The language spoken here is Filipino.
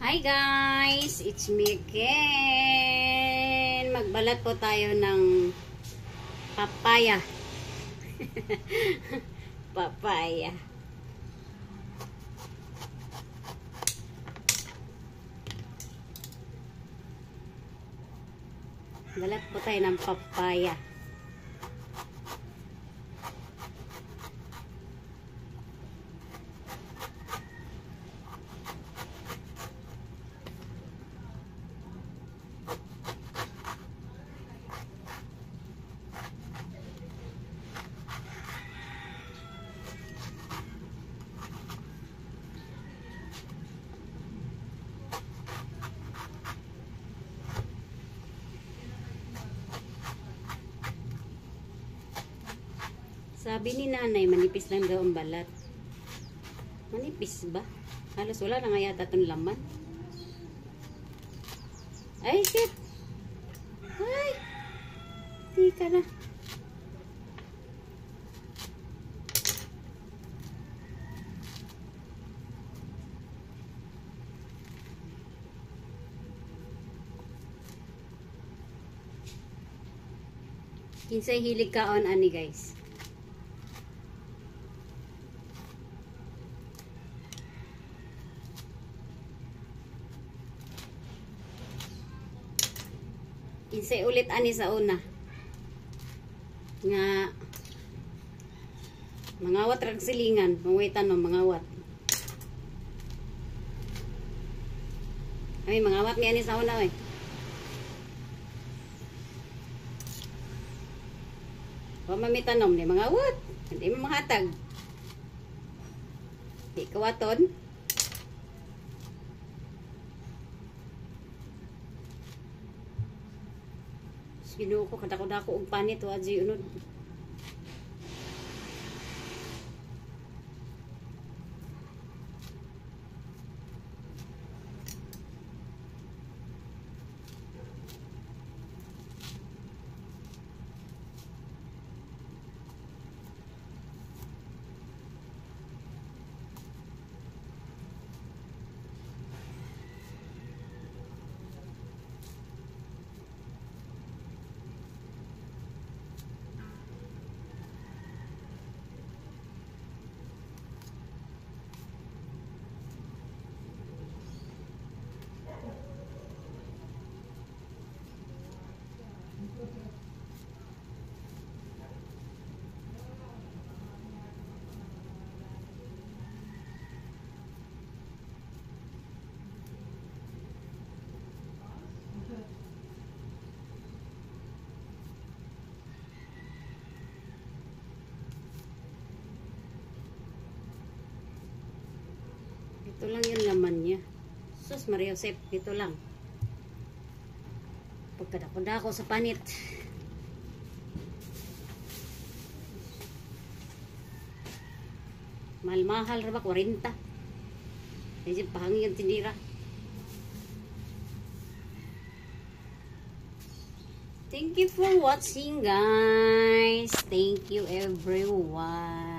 Hi guys! It's me again! Magbalat po tayo ng papaya. Papaya. Balat po tayo ng papaya. Sabi ni nanay, manipis lang daw ang balat. Manipis ba? Halos wala na nga yata itong laman. Ay, shit! Ay! Di ka na. Kinsay hilig kaon ani guys. Kinsay ulit ani sa una nga mangawat rag silingan, mangwitan no mangawat. Ay mangawat ni ani sa una oy. Wa mamitanom ni mangawat, hindi mo mahatag. Di kawaton. Ginuo ko kadako-dako og panit wa di unod. Ito lang yung laman niya. Sus Maria Josep, ito lang. Pagkadako-dako sa panit. Mahal-mahal ra ba? 40. Medyo pahangin yung tindira. Thank you for watching guys. Thank you everyone.